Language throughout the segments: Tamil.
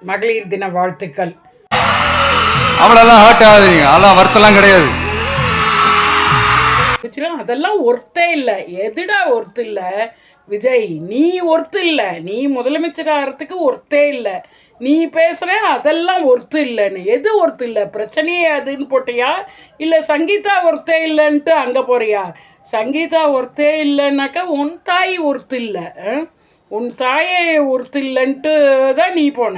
மகளிர் தின வாழ்த்துக்கள். அவளெல்லாம் ஹர்ட் ஆகாதீங்க, அதெல்லாம் வருத்தம்லாம் கிடையாது. அதெல்லாம் ஒர்த்தே இல்லை. எதுடா ஒர்த்து இல்லை விஜய்? நீ ஒர்த்து இல்லை. நீ முதலமைச்சர் ஆகிறதுக்கு ஒர்த்தே இல்லை. நீ பேசுகிற அதெல்லாம் ஒர்த்து இல்லைன்னு. எது ஒர்த்து இல்லை? பிரச்சனையே அதுன்னு போட்டியா, இல்லை சங்கீதா ஒர்த்தே இல்லைன்ட்டு அங்கே போறியா? சங்கீதா ஒர்த்தே இல்லைன்னாக்கா உன் தாய் ஒர்த்து இல்லை. உன் தாயை ஒர்த்து இல்லைன்ட்டு தான் நீ போன.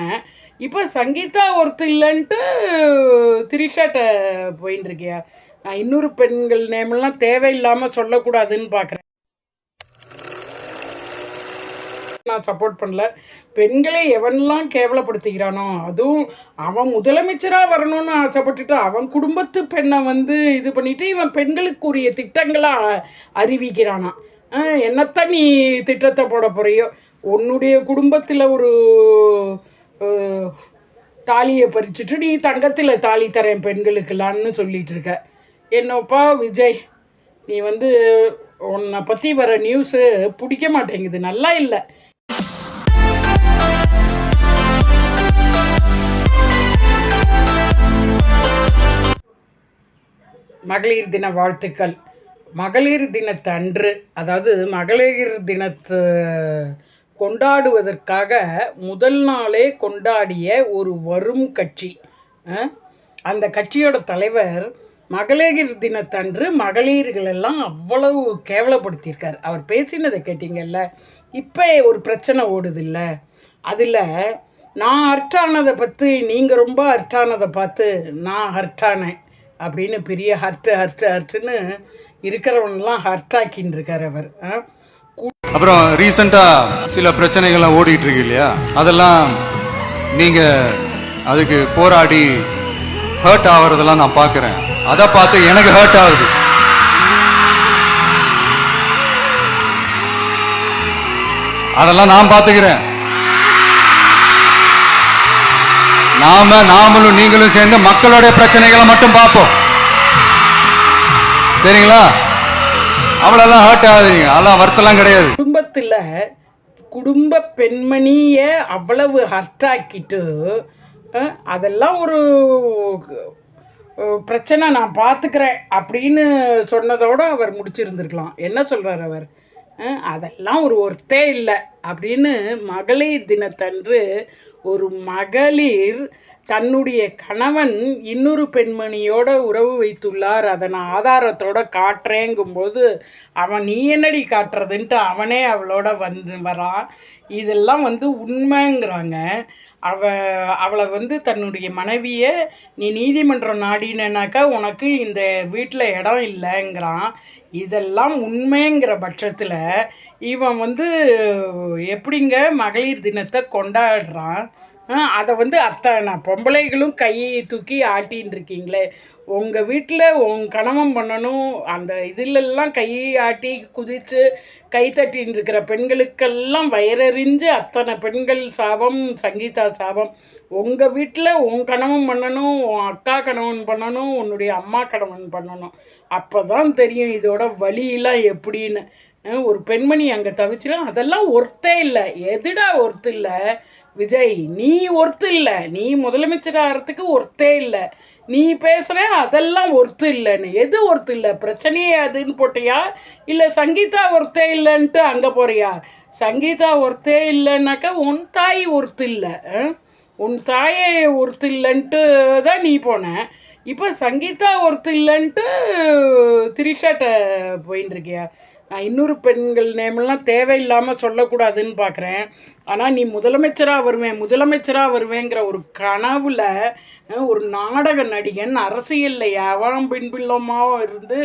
இப்போ சங்கீதா ஒர்த்து இல்லைன்ட்டு திரிஷாட்ட போயின்னு இருக்கியா? நான் இன்னொரு பெண்கள் நேமெல்லாம் தேவையில்லாமல் சொல்லக்கூடாதுன்னு பார்க்குறேன். நான் சப்போர்ட் பண்ணல. பெண்களை எவனெல்லாம் கேவலப்படுத்திக்கிறானோ, அதுவும் அவன் முதலமைச்சராக வரணும்னு ஆசைப்பட்டுட்டு அவன் குடும்பத்து பெண்ணை இது பண்ணிட்டு இவன் பெண்களுக்குரிய திட்டங்களாக அறிவிக்கிறானான். என்னத்தான் நீ திட்டத்தை போட போறியோ? உன்னுடைய குடும்பத்தில் ஒரு தாலியை பறிச்சுட்டு நீ தங்கத்தில் தாலி தரேன் பெண்களுக்கெல்லான்னு சொல்லிட்டு இருக்க. என்னப்பா விஜய், நீ உன்னை பற்றி வர நியூஸு பிடிக்க மாட்டேங்குது, நல்லா இல்லை. மகளிர் தின வாழ்த்துக்கள். மகளிர் தினத்தன்று, அதாவது மகளிர் தினத்தை கொண்டாடுவதற்காக முதல் நாளே கொண்டாடிய ஒரு வரும் கட்சி, அந்த கட்சியோட தலைவர் மகளிர் தினத்தன்று மகளிர்களெல்லாம் அவ்வளவு கேவலப்படுத்தியிருக்கார். அவர் பேசினதை கேட்டிங்கல்ல. இப்போ ஒரு பிரச்சனை ஓடுதில்ல, அதில் நான் ஹர்ட்டானதை பற்றி நீங்கள் ரொம்ப ஹர்ட்டானதை பார்த்து நான் ஹர்ட்டானேன் அப்படின்னு பெரிய ஹர்ட்டுன்னு இருக்கிறவனெல்லாம் ஹர்ட்டாக்கின்னு இருக்கார் அவர். அப்புறம் ரீசெண்டாக சில பிரச்சனைகள்லாம் ஓடிட்டு இருக்கு இல்லையா, அதெல்லாம் நீங்கள் அதுக்கு போராடி ஹர்ட் ஆகிறதெல்லாம் நான் பார்க்குறேன். அதை பார்த்து எனக்கு ஹர்ட் ஆகுது. அதெல்லாம் நான் பார்த்துக்கிறேன். நாமளும் நீங்களும் சேர்ந்து மக்களுடைய பிரச்சனைகளை மட்டும் பார்ப்போம், சரிங்களா? அவளெல்லாம் ஹர்ட் ஆகாதீங்க, அதெல்லாம் வருத்தம்லாம் கிடையாது. குடும்ப பெண்மணியை அவ்வளவு ஹர்ட்டாக்கிட்டு அதெல்லாம் ஒரு பிரச்சனை நான் பார்த்துக்கிறேன் அப்படின்னு சொன்னதோடு அவர் முடிச்சிருந்துருக்கலாம். என்ன சொல்கிறார் அவர்? அதெல்லாம் ஒரு ஒர்த்தே இல்லை அப்படின்னு மகளிர் தினத்தன்று ஒரு மகளிர் தன்னுடைய கணவன் இன்னொரு பெண்மணியோட உறவு வைத்துள்ளார், அதை நான் ஆதாரத்தோடு காட்டுறேங்கும்போது அவன் நீ என்னடி காட்டுறதுன்ட்டு அவனே அவளோட வரான். இதெல்லாம் உண்மைங்கிறாங்க. அவளை தன்னுடைய மனைவியை நீ நீதிமன்றம் நாடினாக்கா உனக்கு இந்த வீட்டில் இடம் இல்லைங்கிறான். இதெல்லாம் உண்மைங்கிற பட்சத்தில் இவன் எப்படிங்க மகளிர் தினத்தை கொண்டாடுறான்? அதை அத்தனை பொம்பளைகளும் கையை தூக்கி ஆட்டின்னு இருக்கீங்களே. உங்கள் வீட்டில் உங்கள் கணவன் பண்ணணும், அந்த இதிலெல்லாம் கையை ஆட்டி குதித்து கைத்தட்டின்னு இருக்கிற பெண்களுக்கெல்லாம் வயறறிஞ்சு அத்தனை பெண்கள் சாபம், சங்கீதா சாபம். உங்கள் வீட்டில் உன் கணவன் பண்ணணும், உன் அக்கா கணவன் பண்ணணும், உன்னுடைய அம்மா கணவன் பண்ணணும். அப்போ தான் தெரியும் இதோட வலியெல்லாம் எப்படின்னு. ஒரு பெண்மணி அங்கே தவிச்சிடும். அதெல்லாம் ஒர்த்தே இல்லை. எதுடா ஒர்த்து இல்லை விஜய்? நீ ஒர்த்து இல்லை. நீ முதலமைச்சர் ஆகிறதுக்கு ஒர்த்தே இல்லை. நீ பேசுகிற அதெல்லாம் ஒர்த்து இல்லைன்னு. எது ஒர்த்து இல்லை? பிரச்சனையே அதுன்னு போட்டியா, இல்லை சங்கீதா ஒர்த்தே இல்லைன்ட்டு அங்கே போறியா? சங்கீதா ஒர்த்தே இல்லைன்னாக்கா உன் தாய் ஒர்த்து இல்லை. உன் தாயை ஒர்த்து இல்லைன்ட்டு தான் நீ போன. இப்போ சங்கீதா ஒர்த்து இல்லைன்ட்டு திரிஷாட்ட போயின்னு இருக்கியா? நான் இன்னொரு பெண்கள் நேமெல்லாம் தேவையில்லாமல் சொல்லக்கூடாதுன்னு பார்க்குறேன். ஆனால் நீ முதலமைச்சராக வருவேங்கிற ஒரு கனவில் ஒரு நாடக நடிகன், அரசியலில் எவன் பின்புலமாக இருந்து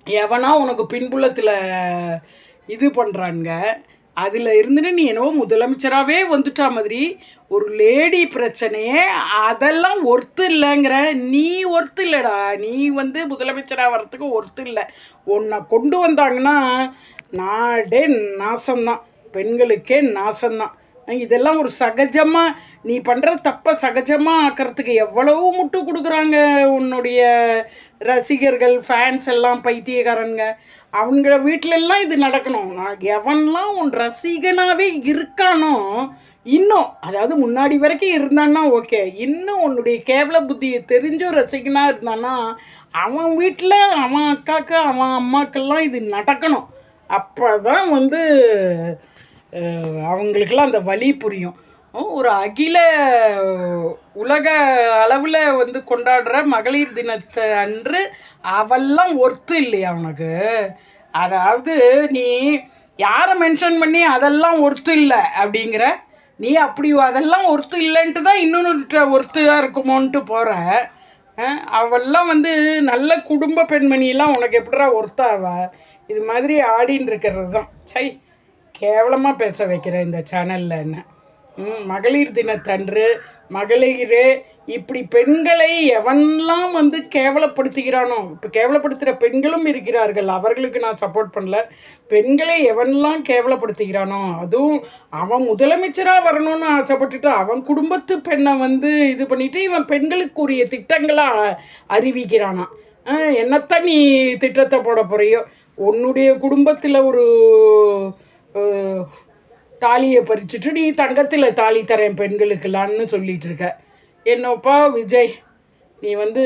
எவனா உனக்கு பின்புலத்தில் இது பண்ணுறாங்க, அதில் இருந்துட்டு நீ என்னவோ முதலமைச்சராகவே வந்துட்டா மாதிரி ஒரு லேடி பிரச்சனையே அதெல்லாம் ஒர்த்து இல்லைங்கிற. நீ ஒர்த்து இல்லைடா. நீ முதலமைச்சராக வர்றதுக்கு ஒர்த்து இல்லை. உன்னை கொண்டு வந்தாங்கன்னா நாடே நாசம்தான், பெண்களுக்கே நாசம்தான். இதெல்லாம் ஒரு சகஜமாக நீ பண்ணுற தப்பை சகஜமாக ஆக்கிறதுக்கு எவ்வளவு முட்டு கொடுக்குறாங்க உன்னுடைய ரசிகர்கள், ஃபேன்ஸ் எல்லாம் பைத்தியக்காரங்க. அவங்க வீட்டிலெல்லாம் இது நடக்கணும். நான் எவன்லாம் உன் ரசிகனாகவே இருக்கானோ இன்னும் அதாவது முன்னாடி வரைக்கும் இருந்தான்னா ஓகே, இன்னும் உன்னுடைய கேவல புத்தியை தெரிஞ்சும் ரசிகனா இருந்தான்னா அவன் வீட்டில் அவன் அக்காக்கு அவன் அம்மாக்கெல்லாம் இது நடக்கணும். அப்போ தான் வந்து அவங்களுக்கெல்லாம் அந்த வலி புரியும். ஒரு அகில உலக அளவில் வந்து கொண்டாடுற மகளிர் தினத்தை அன்று அவெல்லாம் ஒர்த்து இல்லையா உனக்கு? அதாவது நீ யாரை மென்ஷன் பண்ணி அதெல்லாம் ஒர்த்து இல்லை அப்படிங்கிற, நீ அப்படி அதெல்லாம் ஒர்த்து இல்லைன்ட்டு தான் இன்னொன்று ஒர்த்தாக இருக்குமோன்ட்டு போகிற. அவெல்லாம் வந்து நல்ல குடும்ப பெண்மணியெல்லாம் உனக்கு எப்படிடா ஒர்த்தாவ? இது மாதிரி ஆடின்னு இருக்கிறது தான். சை, கேவலமாக பேச வைக்கிற இந்த சேனலில் என்ன. மகளிர் தினத்தன்று மகளிரே இப்படி பெண்களை எவன்லாம் வந்து கேவலப்படுத்துகிறானோ, இப்போ கேவலப்படுத்துகிற பெண்களும் இருக்கிறார்கள், அவர்களுக்கு நான் சப்போர்ட் பண்ணல. பெண்களை எவன்லாம் கேவலப்படுத்துகிறானோ, அதுவும் அவன் முதலமைச்சராக வரணும்னு ஆசைப்பட்டுட்டு அவன் குடும்பத்து பெண்ணை வந்து இது பண்ணிவிட்டு இவன் பெண்களுக்குரிய திட்டங்களாக அறிவிக்கிறானா. என்னத்தான் நீ திட்டத்தை போட போகிறியோ? உன்னுடைய குடும்பத்தில் ஒரு தாலியை பறிச்சுட்டு நீ தங்கத்தில் தாலி தரேன் பெண்களுக்கெல்லான்னு சொல்லிகிட்டு இருக்க. என்னப்பா விஜய், நீ வந்து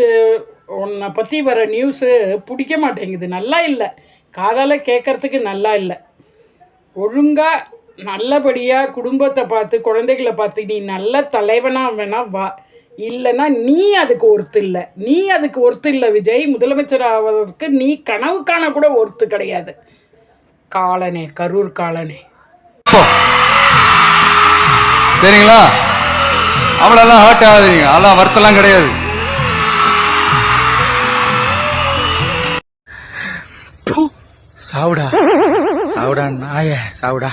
உன்னை பற்றி வர நியூஸு பிடிக்க மாட்டேங்குது, நல்லா இல்லை, காதால் கேட்குறதுக்கு நல்லா இல்லை. ஒழுங்காக நல்லபடியாக குடும்பத்தை பார்த்து குழந்தைகளை பார்த்து நீ நல்ல தலைவனாக வேணா வா, இல்லைன்னா நீ அதுக்கு ஒர்த்து இல்லை. நீ அதுக்கு ஒர்த்து இல்லை விஜய். முதலமைச்சர் ஆவதற்கு நீ கனவு காண கூட ஒர்த்து கிடையாது. காலனே, கரூர் காலனே. சரிங்களா? அவளெல்லாம் ஹர்ட் ஆகாதீங்க, அதெல்லாம் வருத்தெல்லாம் கிடையாது. சாவுடா சாவுடா நாய சாவுடா,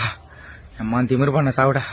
எம்மா திமிரு பண்ண சாவுடா.